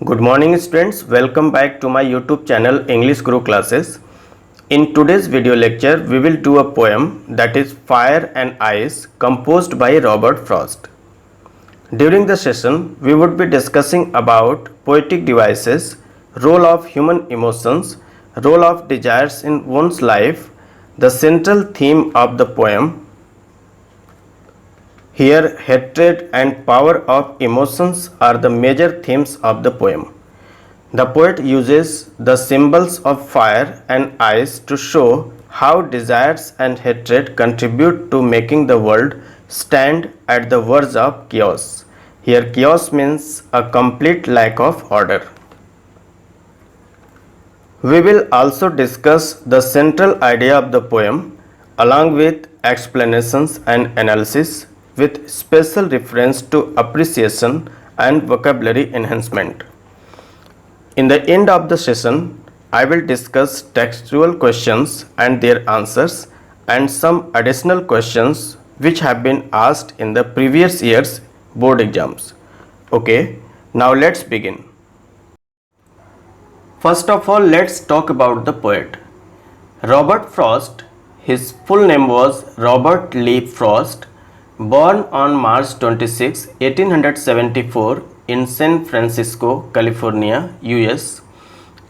Good morning students, welcome back to my YouTube channel English Guru Classes. In today's video lecture, we will do a poem that is Fire and Ice composed by Robert Frost. During the session, we would be discussing about poetic devices, role of human emotions, role of desires in one's life, the central theme of the poem. Here, hatred and power of emotions are the major themes of the poem. The poet uses the symbols of fire and ice to show how desires and hatred contribute to making the world stand at the verge of chaos. Here, chaos means a complete lack of order. We will also discuss the central idea of the poem along with explanations and analysis with special reference to appreciation and vocabulary enhancement. In the end of the session, I will discuss textual questions and their answers and some additional questions which have been asked in the previous year's board exams. Okay, now let's begin. First of all, let's talk about the poet. Robert Frost, his full name was Robert Lee Frost, born on March 26, 1874 in San Francisco, California, US,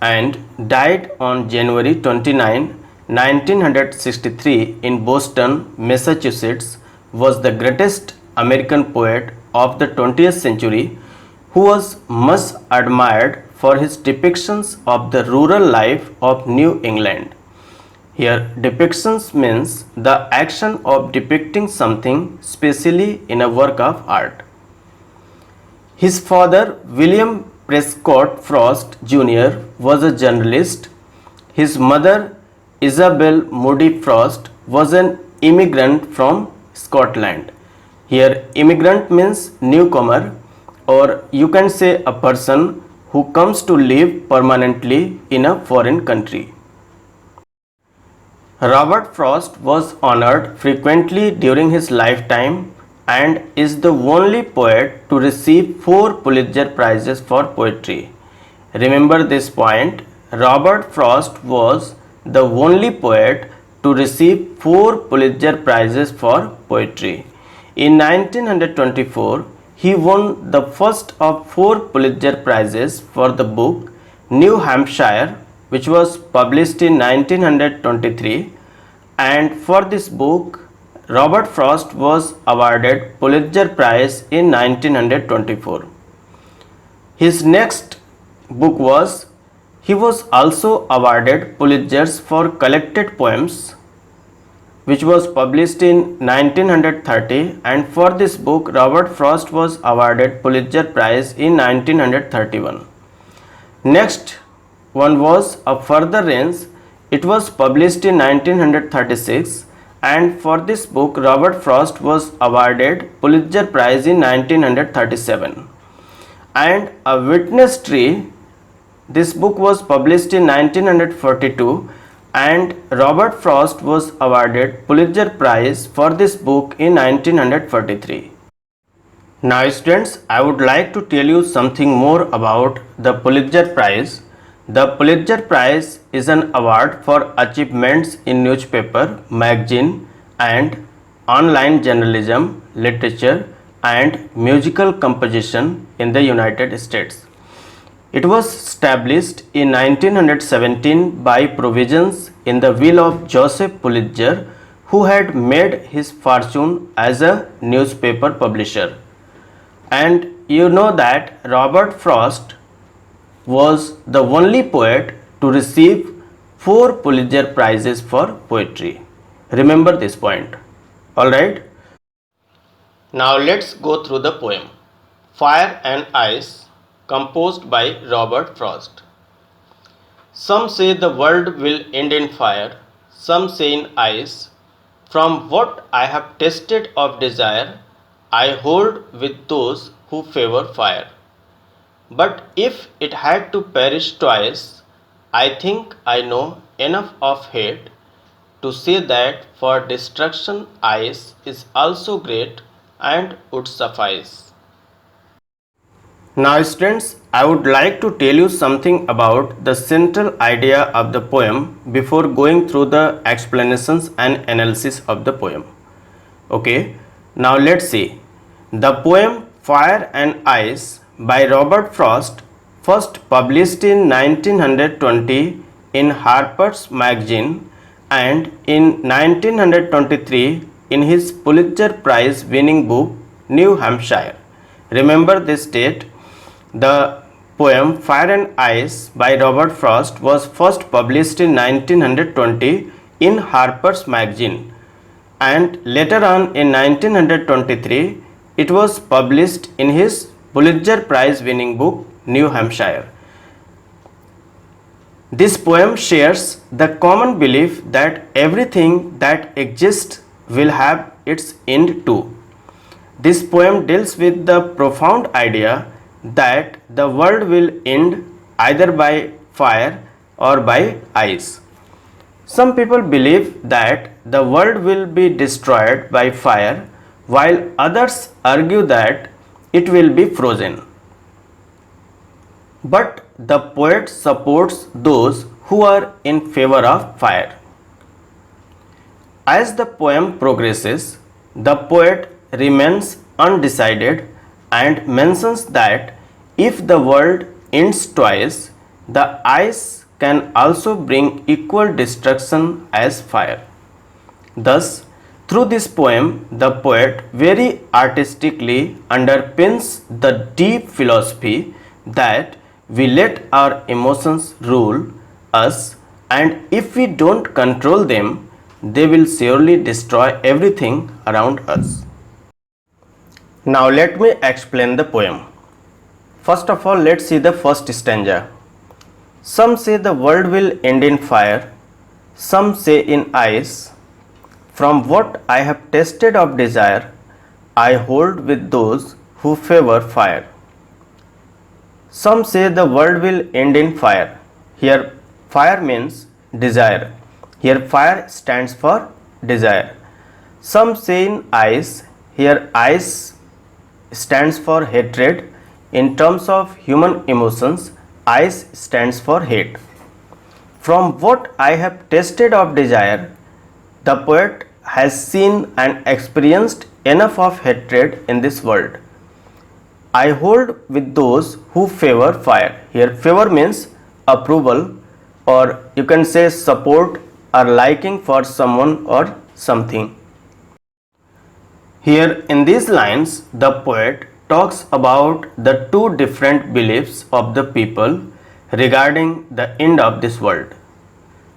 and died on January 29, 1963 in Boston, Massachusetts, was the greatest American poet of the 20th century who was much admired for his depictions of the rural life of New England. Here, depictions means the action of depicting something, specially in a work of art. His father, William Prescott Frost Jr., was a journalist. His mother, Isabel Moody Frost, was an immigrant from Scotland. Here, immigrant means newcomer, or you can say a person who comes to live permanently in a foreign country. Robert Frost was honored frequently during his lifetime and is the only poet to receive 4 Pulitzer Prizes for poetry. Remember this point, Robert Frost was the only poet to receive 4 Pulitzer Prizes for poetry. In 1924, he won the first of 4 Pulitzer Prizes for the book New Hampshire, which was published in 1923, and for this book Robert Frost was awarded Pulitzer Prize in 1924. His next book he was also awarded Pulitzers for collected poems, which was published in 1930, and for this book Robert Frost was awarded Pulitzer Prize in 1931. Next one was A Further Range. It was published in 1936, and for this book Robert Frost was awarded Pulitzer Prize in 1937. And A Witness Tree, this book was published in 1942, and Robert Frost was awarded Pulitzer Prize for this book in 1943. Now students, I would like to tell you something more about the Pulitzer Prize. The Pulitzer Prize is an award for achievements in newspaper, magazine, and online journalism, literature, and musical composition in the United States. It was established in 1917 by provisions in the will of Joseph Pulitzer, who had made his fortune as a newspaper publisher. And you know that Robert Frost was the only poet to receive 4 Pulitzer Prizes for poetry. Remember this point. Alright. Now let's go through the poem. Fire and Ice, composed by Robert Frost. Some say the world will end in fire, some say in ice. From what I have tasted of desire, I hold with those who favor fire. But if it had to perish twice, I think I know enough of hate to say that for destruction ice is also great and would suffice. Now students, I would like to tell you something about the central idea of the poem before going through the explanations and analysis of the poem. Okay, now let's see. The poem Fire and Ice by Robert Frost, first published in 1920 in Harper's Magazine and in 1923 in his Pulitzer Prize winning book New Hampshire. Remember this date. The poem Fire and Ice by Robert Frost was first published in 1920 in Harper's Magazine, and later on in 1923 it was published in his Pulitzer Prize winning book New Hampshire. This poem shares the common belief that everything that exists will have its end too. This poem deals with the profound idea that the world will end either by fire or by ice. Some people believe that the world will be destroyed by fire, while others argue that it will be frozen. But the poet supports those who are in favor of fire. As the poem progresses, the poet remains undecided and mentions that if the world ends twice, the ice can also bring equal destruction as fire. Thus, through this poem, the poet very artistically underpins the deep philosophy that we let our emotions rule us, and if we don't control them, they will surely destroy everything around us. Now let me explain the poem. First of all, let's see the first stanza. Some say the world will end in fire, some say in ice. From what I have tasted of desire, I hold with those who favor fire. Some say the world will end in fire. Here fire means desire. Here fire stands for desire. Some say in ice. Here ice stands for hatred. In terms of human emotions, ice stands for hate. From what I have tasted of desire, the poet has seen and experienced enough of hatred in this world. I hold with those who favor fire. Here favor means approval, or you can say support or liking for someone or something. Here in these lines, the poet talks about the two different beliefs of the people regarding the end of this world.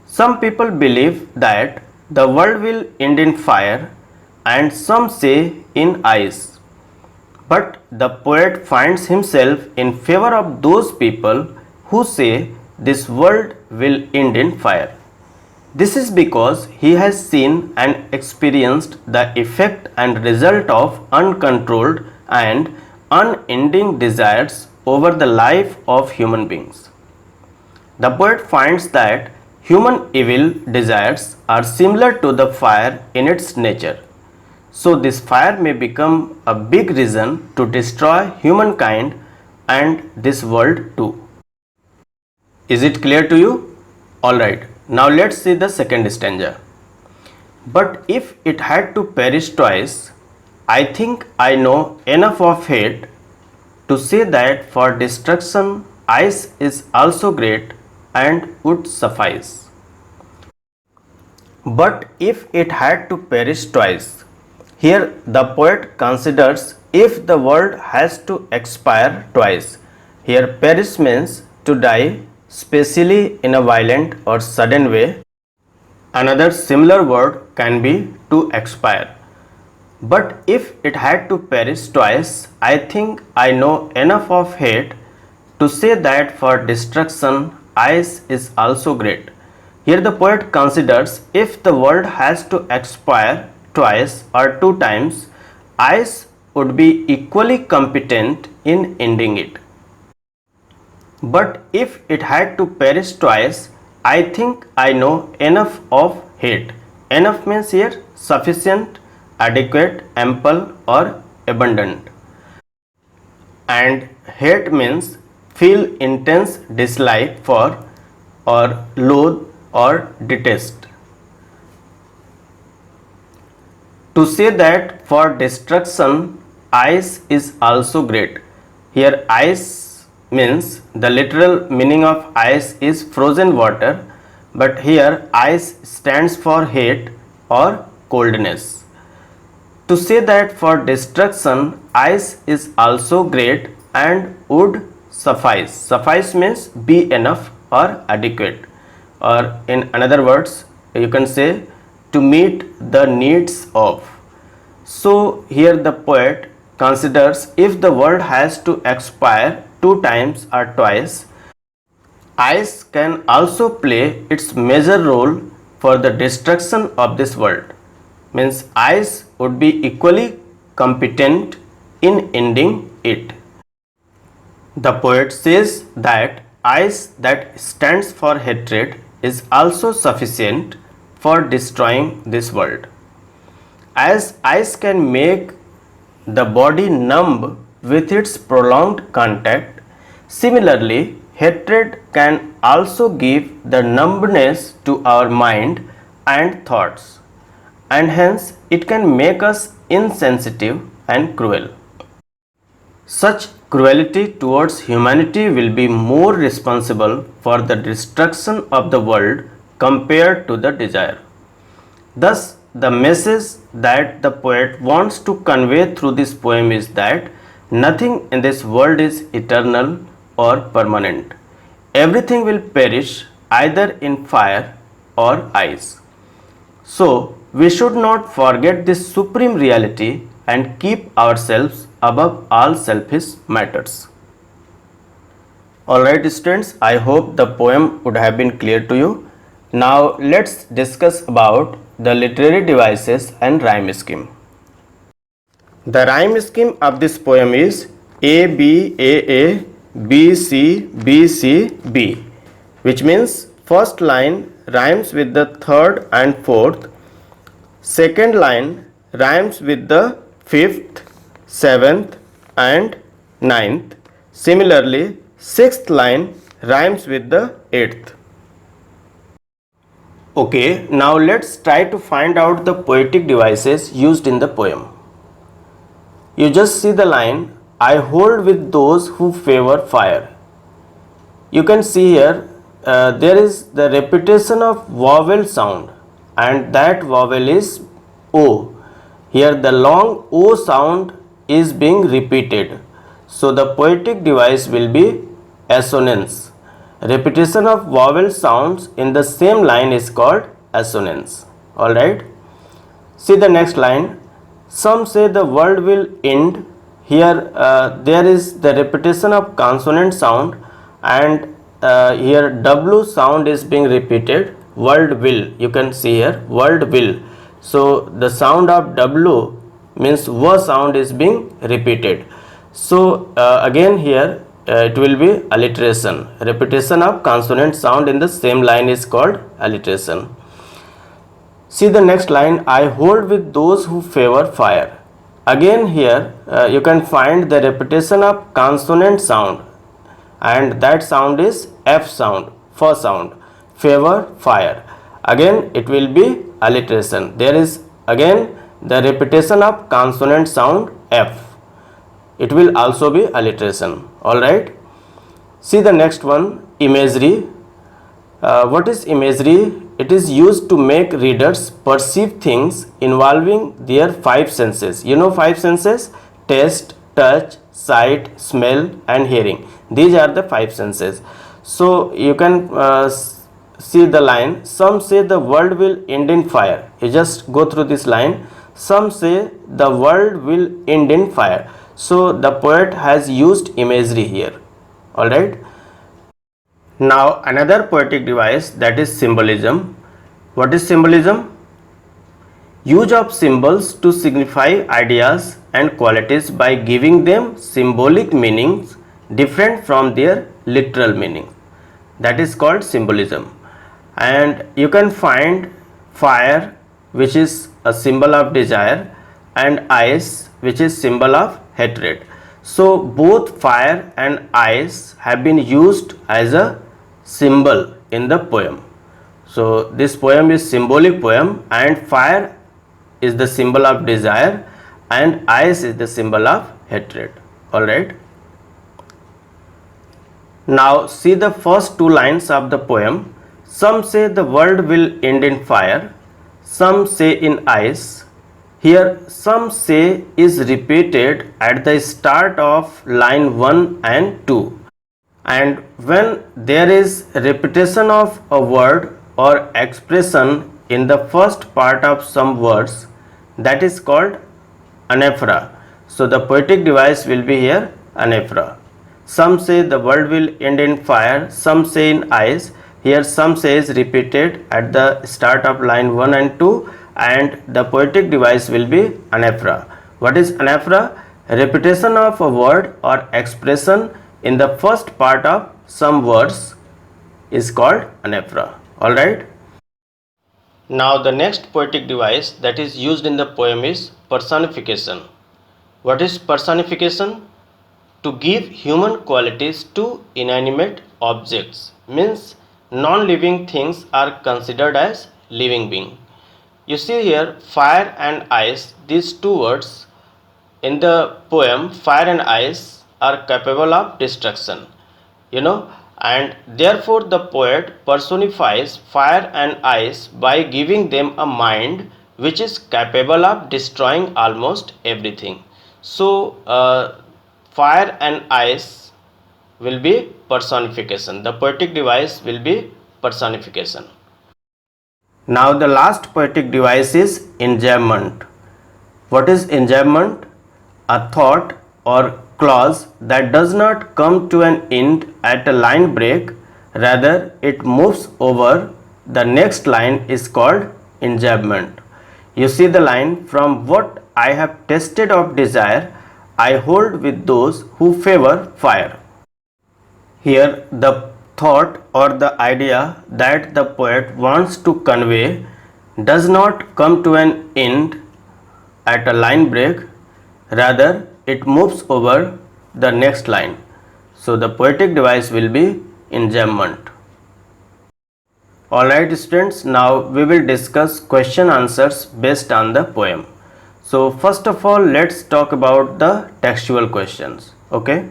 Some people believe that the world will end in fire, and some say in ice. But the poet finds himself in favor of those people who say this world will end in fire. This is because he has seen and experienced the effect and result of uncontrolled and unending desires over the life of human beings. The poet finds that human evil desires are similar to the fire in its nature. So this fire may become a big reason to destroy humankind and this world too. Is it clear to you? Alright, now let's see the second stanza. But if it had to perish twice, I think I know enough of hate to say that for destruction ice is also great and would suffice. But if it had to perish twice, here the poet considers if the world has to expire twice. Here perish means to die, especially in a violent or sudden way. Another similar word can be to expire. But if it had to perish twice, I think I know enough of hate to say that for destruction ice is also great. Here the poet considers if the world has to expire twice or two times, ice would be equally competent in ending it. But if it had to perish twice, I think I know enough of hate. Enough means here sufficient, adequate, ample or abundant. And hate means feel intense dislike for or loathe or detest. To say that for destruction ice is also great. Here ice means the literal meaning of ice is frozen water, but here ice stands for hate or coldness. To say that for destruction ice is also great and would suffice. Suffice means be enough or adequate, or in another words you can say to meet the needs of. So here the poet considers if the world has to expire two times or twice, ice can also play its major role for the destruction of this world. Means ice would be equally competent in ending it. The poet says that ice that stands for hatred is also sufficient for destroying this world. As ice can make the body numb with its prolonged contact, similarly, hatred can also give the numbness to our mind and thoughts, and hence it can make us insensitive and cruel. Such cruelty towards humanity will be more responsible for the destruction of the world compared to the desire. Thus, the message that the poet wants to convey through this poem is that nothing in this world is eternal or permanent. Everything will perish either in fire or ice. So, we should not forget this supreme reality and keep ourselves above all selfish matters. Alright students, I hope the poem would have been clear to you. Now let's discuss about the literary devices and rhyme scheme. The rhyme scheme of this poem is A B A B C B C B, which means first line rhymes with the third and fourth, second line rhymes with the fifth, seventh and ninth. Similarly, sixth line rhymes with the eighth. Okay, now let's try to find out the poetic devices used in the poem. You just see the line, I hold with those who favor fire. You can see here there is the repetition of vowel sound, and that vowel is O. Here the long O sound is being repeated. So the poetic device will be assonance. Repetition of vowel sounds in the same line is called assonance. Alright. See the next line. Some say the world will end. Here there is the repetition of consonant sound, and here W sound is being repeated. World will. You can see here world will. So the sound of W means W sound is being repeated. So again here it will be alliteration. Repetition of consonant sound in the same line is called alliteration. See the next line, I hold with those who favor fire. Again here you can find the repetition of consonant sound, and that sound is F sound, F sound, favor fire. Again it will be alliteration. There is again the repetition of consonant sound F. It will also be alliteration. Alright. See the next one, imagery. What is imagery? It is used to make readers perceive things involving their five senses. You know five senses? Taste, touch, sight, smell and hearing. These are the five senses. So you can see the line, some say the world will end in fire. You just go through this line. Some say the world will end in fire. So the poet has used imagery here. Alright. Now another poetic device, that is symbolism. What is symbolism? Use of symbols to signify ideas and qualities by giving them symbolic meanings different from their literal meaning. That is called symbolism. And you can find fire, which is a symbol of desire, and ice, which is symbol of hatred. So both fire and ice have been used as a symbol in the poem. So this poem is symbolic poem, and fire is the symbol of desire and ice is the symbol of hatred. All right. Now see the first two lines of the poem. Some say the world will end in fire, some say in ice. Here some say is repeated at the start of line 1 and 2, and when there is repetition of a word or expression in the first part of some words, that is called anaphora. So the poetic device will be here anaphora. Some say the world will end in fire, some say in ice. Here some say is repeated at the start of line 1 and 2, and the poetic device will be anaphora. What is anaphora? Repetition of a word or expression in the first part of some words is called anaphora. All right. Now the next poetic device that is used in the poem is personification. What is personification? To give human qualities to inanimate objects, means non-living things are considered as living being. You see here fire and ice, these two words in the poem. Fire and ice are capable of destruction, and therefore the poet personifies fire and ice by giving them a mind which is capable of destroying almost everything. So fire and ice will be personification. The poetic device will be personification. Now the last poetic device is enjambment. What is enjambment? A thought or clause that does not come to an end at a line break, rather it moves over the next line, is called enjambment. You see the line, from what I have tasted of desire, I hold with those who favor fire. Here the thought or the idea that the poet wants to convey does not come to an end at a line break, rather it moves over the next line. So the poetic device will be enjambment. Alright students, now we will discuss question answers based on the poem. So first of all, let's talk about the textual questions. Okay.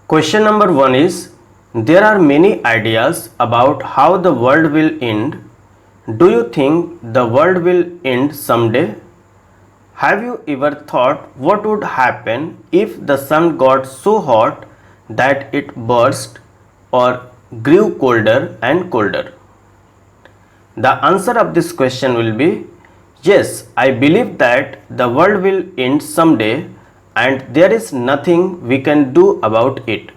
Question number 1 is, there are many ideas about how the world will end. Do you think the world will end someday? Have you ever thought what would happen if the sun got so hot that it burst or grew colder and colder? The answer of this question will be, yes, I believe that the world will end someday and there is nothing we can do about it.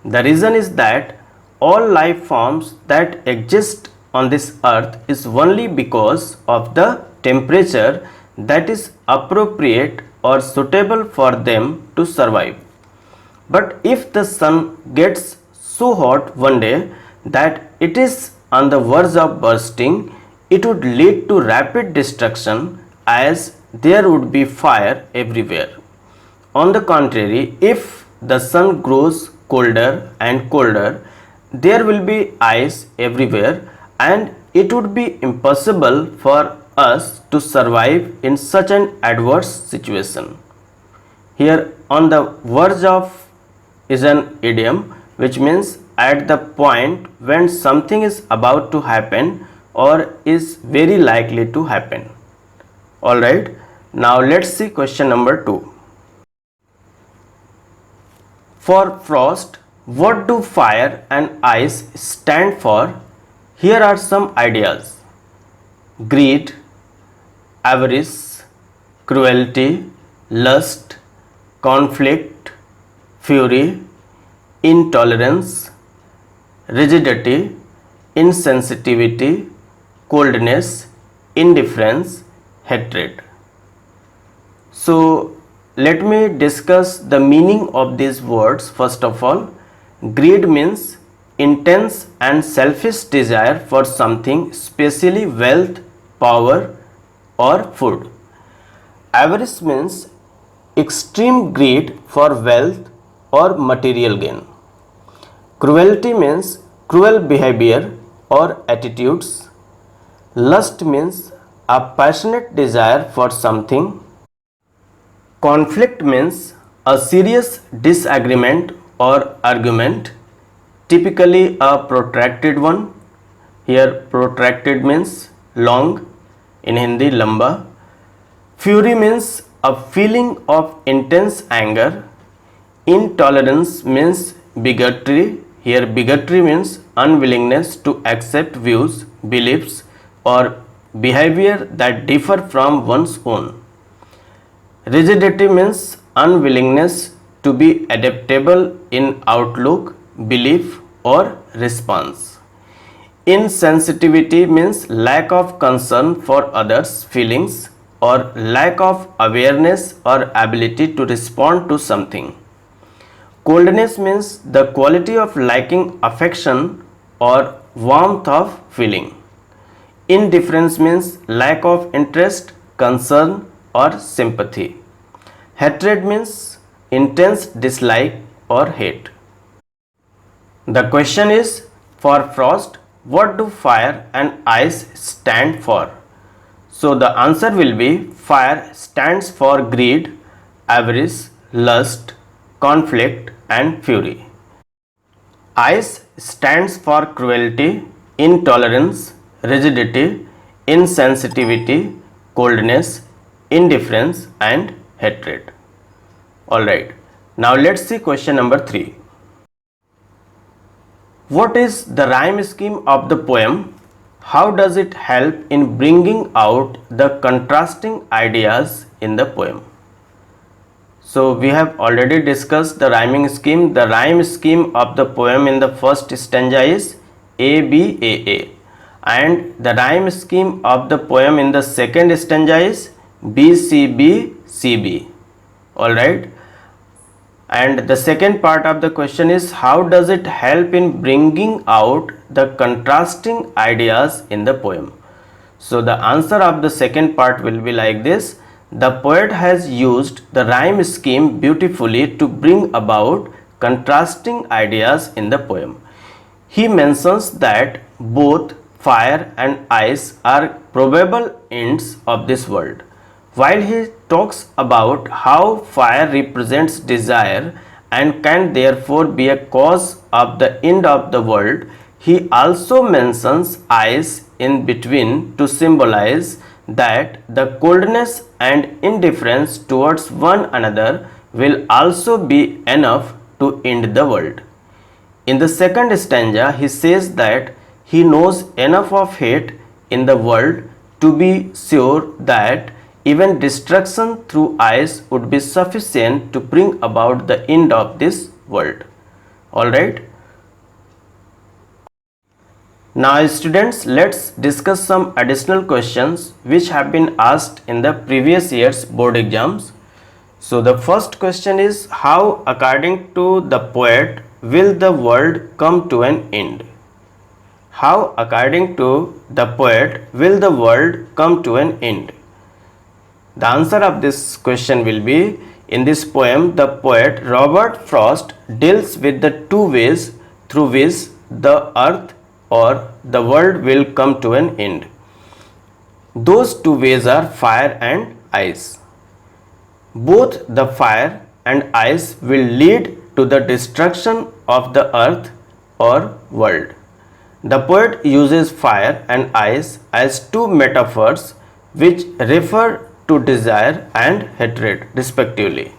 The reason is that all life forms that exist on this earth is only because of the temperature that is appropriate or suitable for them to survive. But if the sun gets so hot one day that it is on the verge of bursting, it would lead to rapid destruction, as there would be fire everywhere. On the contrary, if the sun grows colder and colder, there will be ice everywhere, and it would be impossible for us to survive in such an adverse situation. Here on the verge of is an idiom which means at the point when something is about to happen or is very likely to happen. Alright, now let's see question number 2. For Frost, what do fire and ice stand for? Here are some ideas: greed, avarice, cruelty, lust, conflict, fury, intolerance, rigidity, insensitivity, coldness, indifference, hatred. So let me discuss the meaning of these words. First of all, greed means intense and selfish desire for something, especially wealth, power or food. Avarice means extreme greed for wealth or material gain. Cruelty means cruel behavior or attitudes. Lust means a passionate desire for something. Conflict means a serious disagreement or argument, typically a protracted one. Here protracted means long, in Hindi lamba. Fury means a feeling of intense anger. Intolerance means bigotry. Here bigotry means unwillingness to accept views, beliefs or behavior that differ from one's own. Rigidity means unwillingness to be adaptable in outlook, belief or response. Insensitivity means lack of concern for others' feelings or lack of awareness or ability to respond to something. Coldness means the quality of lacking affection or warmth of feeling. Indifference means lack of interest, concern, or sympathy. Hatred means intense dislike or hate. The question is, for Frost, what do fire and ice stand for? So the answer will be fire stands for greed, avarice, lust, conflict, and fury. Ice stands for cruelty, intolerance, rigidity, insensitivity, coldness, indifference, and hatred. Alright, now let's see question number 3. What is the rhyme scheme of the poem? How does it help in bringing out the contrasting ideas in the poem? So we have already discussed the rhyming scheme. The rhyme scheme of the poem in the first stanza is A B A A, and the rhyme scheme of the poem in the second stanza is B C B C B. Alright. And the second part of the question is, how does it help in bringing out the contrasting ideas in the poem? So the answer of the second part will be like this. The poet has used the rhyme scheme beautifully to bring about contrasting ideas in the poem. He mentions that both fire and ice are probable ends of this world. While he talks about how fire represents desire and can therefore be a cause of the end of the world, he also mentions ice in between to symbolize that the coldness and indifference towards one another will also be enough to end the world. In the second stanza, he says that he knows enough of hate in the world to be sure that even destruction through ice would be sufficient to bring about the end of this world. Alright. Now students, let's discuss some additional questions which have been asked in the previous year's board exams. So the first question is, how according to the poet will the world come to an end? How according to the poet will the world come to an end? The answer of this question will be, in this poem, the poet Robert Frost deals with the two ways through which the earth or the world will come to an end. Those two ways are fire and ice. Both the fire and ice will lead to the destruction of the earth or world. The poet uses fire and ice as two metaphors which refer to desire and hatred respectively.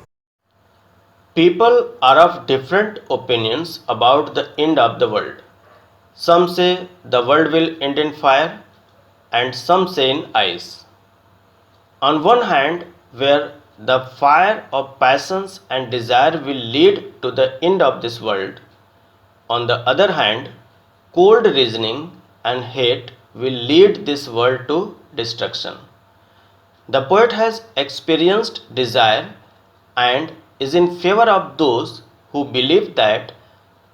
People are of different opinions about the end of the world. Some say the world will end in fire and some say in ice. On one hand, where the fire of passions and desire will lead to the end of this world, on the other hand, cold reasoning and hate will lead this world to destruction. The poet has experienced desire and is in favor of those who believe that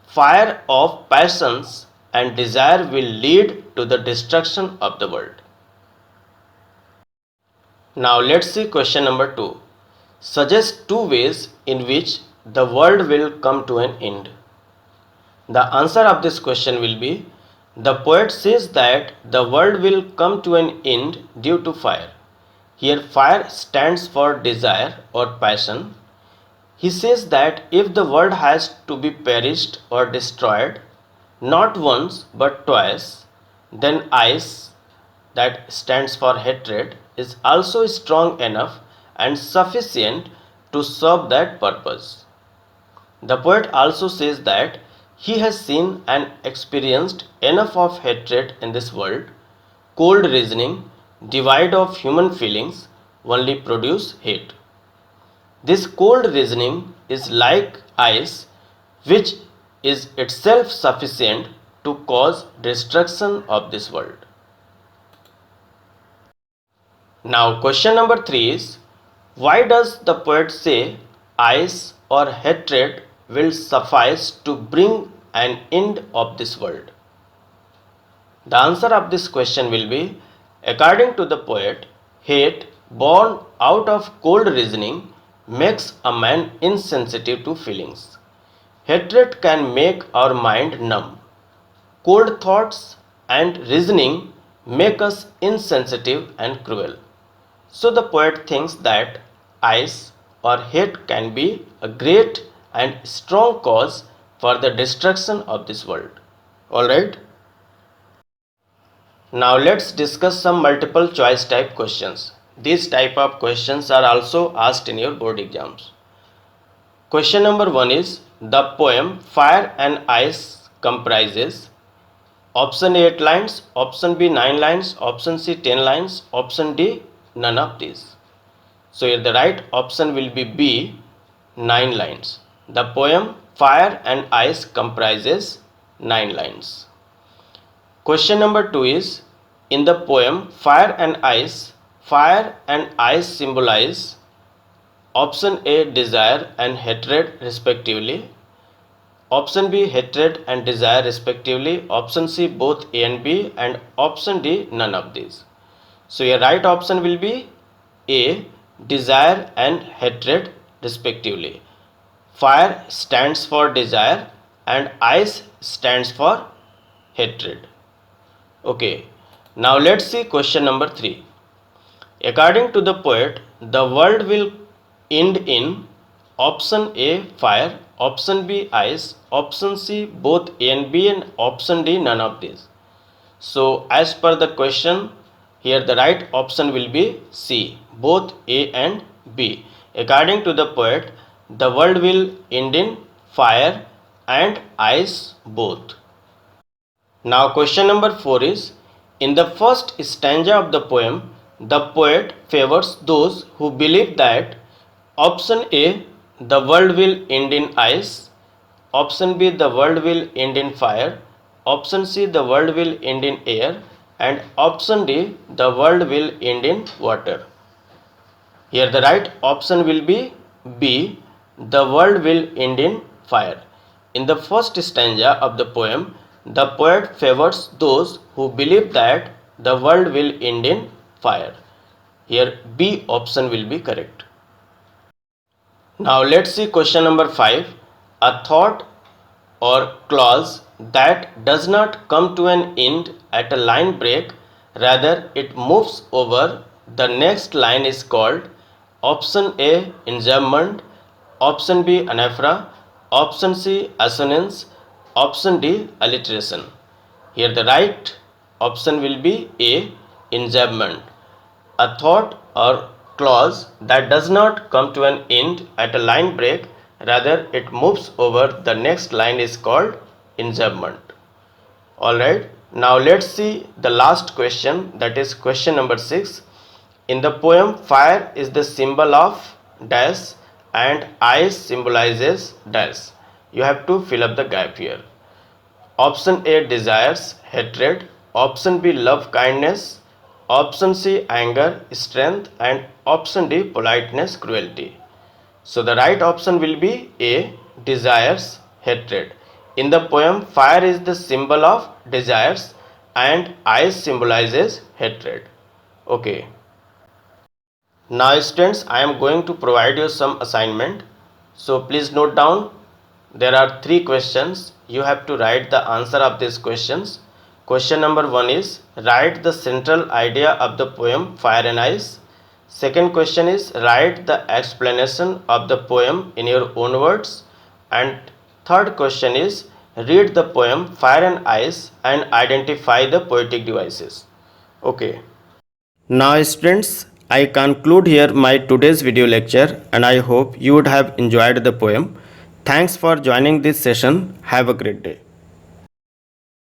fire of passions and desire will lead to the destruction of the world. Now let's see question number 2. Suggest two ways in which the world will come to an end. The answer of this question will be, the poet says that the world will come to an end due to fire. Here fire stands for desire or passion. He says that if the world has to be perished or destroyed, not once but twice, then ice, that stands for hatred, is also strong enough and sufficient to serve that purpose. The poet also says that he has seen and experienced enough of hatred in this world. Cold reasoning, devoid of human feelings, only produce hate. This cold reasoning is like ice, which is itself sufficient to cause destruction of this world. Now question number 3 is, why does the poet say ice or hatred will suffice to bring an end of this world? The answer of this question will be, according to the poet, hate born out of cold reasoning makes a man insensitive to feelings. Hatred can make our mind numb. Cold thoughts and reasoning make us insensitive and cruel. So the poet thinks that ice or hate can be a great and strong cause for the destruction of this world. Alright? Now let's discuss some multiple choice type questions. These type of questions are also asked in your board exams. Question number 1 is, the poem Fire and Ice comprises option A 8 lines, option B 9 lines, option C 10 lines, option D none of these. So here the right option will be B, 9 lines. The poem Fire and Ice comprises 9 lines. Question number 2 is, in the poem fire and ice symbolize option A desire and hatred respectively, option B hatred and desire respectively, option C both A and B, and option D none of these. So your right option will be A, desire and hatred respectively. Fire stands for desire and ice stands for hatred. Okay, now let's see question number 3. According to the poet, the world will end in option A fire, option B ice, option C both A and B, and option D none of these. So as per the question, here the right option will be C, both A and B. According to the poet, the world will end in fire and ice both. Now question number 4 is, in the first stanza of the poem, the poet favors those who believe that option A, the world will end in ice, option B, the world will end in fire, option C, the world will end in air, and option D, the world will end in water. Here the right option will be B, the world will end in fire. In the first stanza of the poem, the poet favors those who believe that the world will end in fire. Here B option will be correct. Now let's see question number 5. A thought or clause that does not come to an end at a line break, rather it moves over the next line, is called option A enjambment, option B anaphora, option C assonance, option D alliteration. Here the right option will be A, enjambment. A thought or clause that does not come to an end at a line break, rather it moves over the next line, is called enjambment. Alright, now let's see the last question, that is question number 6. In the poem, fire is the symbol of dash and ice symbolizes dash. You have to fill up the gap here. Option A desires, hatred, option B love, kindness, option C anger, strength, and option D politeness, cruelty. So the right option will be A, desires, hatred. In the poem, fire is the symbol of desires and ice symbolizes hatred. Okay. Now students, I am going to provide you some assignment. So please note down, there are 3 questions. You have to write the answer of these questions. Question number 1 is, write the central idea of the poem Fire and Ice. Second question is, write the explanation of the poem in your own words. And third question is, read the poem Fire and Ice and identify the poetic devices. Okay. Now students, I conclude here my today's video lecture and I hope you would have enjoyed the poem. Thanks for joining this session. Have a great day.